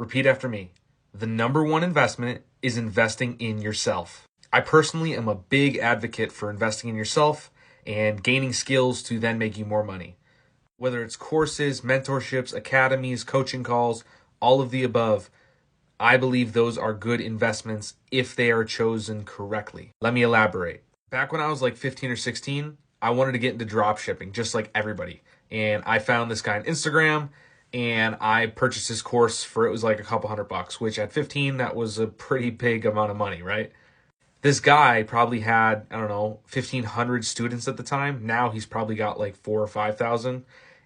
Repeat after me. The number one investment is investing in yourself. I personally am a big advocate for investing in yourself and gaining skills to then make you more money. Whether it's courses, mentorships, academies, coaching calls, all of the above, I believe those are good investments if they are chosen correctly. Let me elaborate. Back when I was like 15 or 16, I wanted to get into drop shipping just like everybody. And I found this guy on Instagram and I purchased his course for, it was like a couple $100, which at 15, that was a pretty big amount of money, right? This guy probably had, I don't know, 1,500 students at the time. Now he's probably got like 4,000 or 5,000.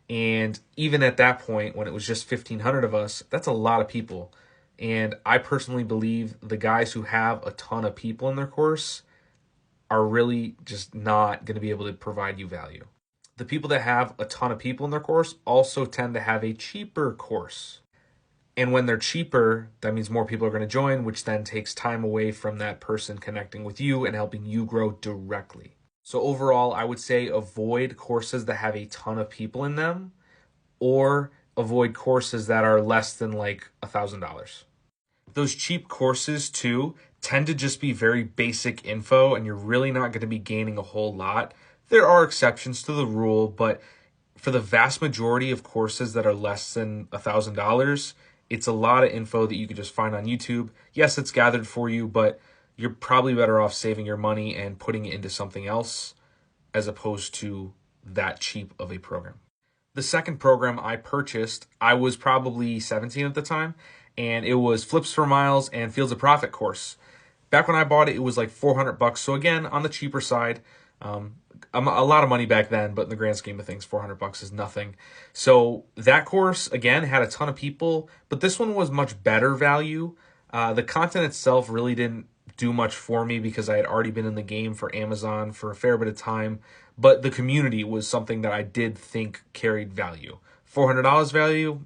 And even at that point, when it was just 1,500 of us, that's a lot of people. And I personally believe the guys who have a ton of people in their course are really just not going to be able to provide you value. The people that have a ton of people in their course also tend to have a cheaper course. And when they're cheaper, that means more people are going to join, which then takes time away from that person connecting with you and helping you grow directly. So overall, I would say avoid courses that have a ton of people in them, or avoid courses that are less than like $1,000. Those cheap courses too tend to just be very basic info and you're really not going to be gaining a whole lot. There are exceptions to the rule, but for the vast majority of courses that are less than $1,000, it's a lot of info that you can just find on YouTube. Yes, it's gathered for you, but you're probably better off saving your money and putting it into something else as opposed to that cheap of a program. The second program I purchased, I was probably 17 at the time, and it was Flips for Miles and Fields of Profit course. Back when I bought it, it was like $400. So again, on the cheaper side, a lot of money back then, but in the grand scheme of things, $400 is nothing. So that course, again, had a ton of people, but this one was much better value. The content itself really didn't do much for me because I had already been in the game for Amazon for a fair bit of time, but the community was something that I did think carried value. $400 value,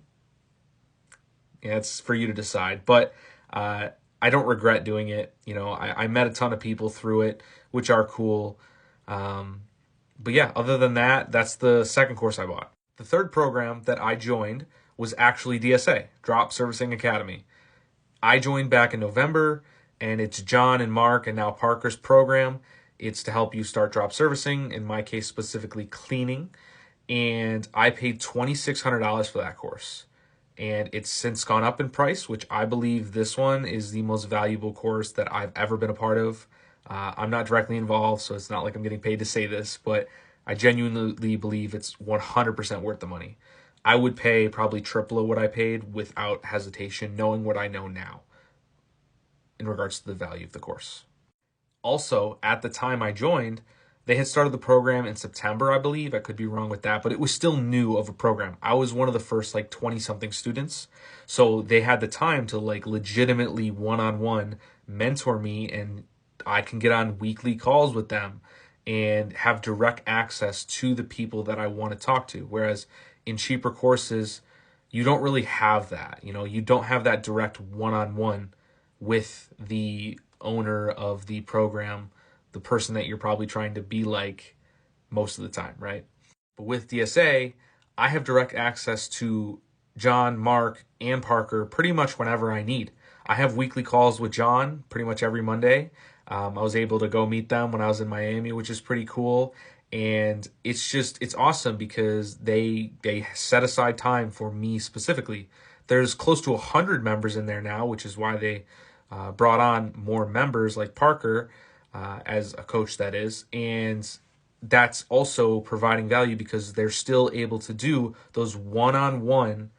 yeah, it's for you to decide, but I don't regret doing it. You know, I met a ton of people through it, which are cool. But yeah, other than that, that's the second course I bought. The third program that I joined was actually DSA, Drop Servicing Academy. I joined back in November, and it's John and Mark and now Parker's program. It's to help you start drop servicing, in my case specifically cleaning. And I paid $2,600 for that course. And it's since gone up in price, which I believe this one is the most valuable course that I've ever been a part of. I'm not directly involved, so it's not like I'm getting paid to say this, but I genuinely believe it's 100% worth the money. I would pay probably triple of what I paid without hesitation, knowing what I know now in regards to the value of the course. Also, at the time I joined, they had started the program in September, I believe. I could be wrong with that, but it was still new of a program. I was one of the first like 20-something students, so they had the time to like legitimately one-on-one mentor me, and I can get on weekly calls with them and have direct access to the people that I want to talk to. Whereas in cheaper courses, you don't really have that. You know, you don't have that direct one-on-one with the owner of the program, the person that you're probably trying to be like most of the time, right? But with DSA, I have direct access to John, Mark, and Parker pretty much whenever I need. I have weekly calls with John pretty much every Monday. I was able to go meet them when I was in Miami, which is pretty cool. And it's awesome because they set aside time for me specifically. There's close to 100 members in there now, which is why they brought on more members like Parker as a coach, that is. And that's also providing value because they're still able to do those one-on-one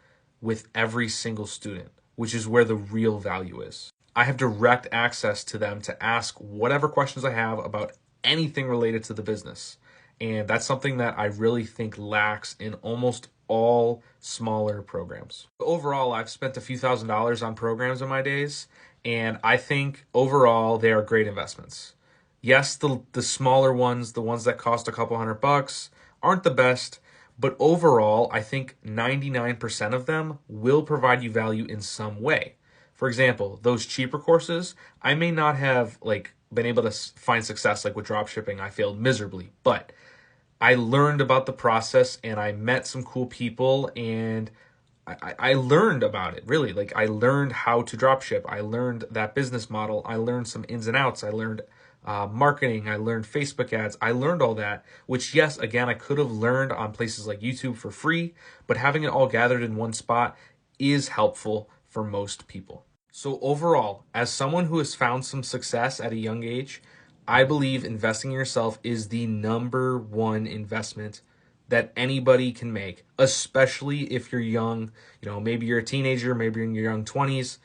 with every single student, which is where the real value is. I have direct access to them to ask whatever questions I have about anything related to the business. And that's something that I really think lacks in almost all smaller programs. Overall, I've spent a few $1,000s on programs in my days, and I think overall they are great investments. Yes, the smaller ones, the ones that cost a couple $100, aren't the best, but overall, I think 99% of them will provide you value in some way. For example, those cheaper courses, I may not have been able to find success with dropshipping. I failed miserably, but I learned about the process and I met some cool people, and I learned about it, really. Like, I learned how to drop ship. I learned that business model. I learned some ins and outs. I learned marketing. I learned Facebook ads. I learned all that, which, yes, again, I could have learned on places like YouTube for free, but having it all gathered in one spot is helpful for most people. So, overall, as someone who has found some success at a young age, I believe investing in yourself is the number one investment that anybody can make, especially if you're young. Maybe you're a teenager, maybe you're in your young 20s.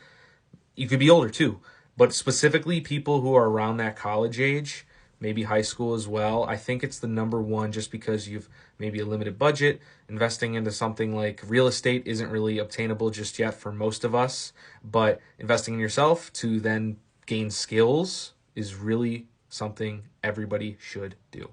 You could be older too, but specifically people who are around that college age, maybe high school as well. I think it's the number one just because you've maybe a limited budget. Investing into something like real estate isn't really obtainable just yet for most of us, but investing in yourself to then gain skills is really something everybody should do.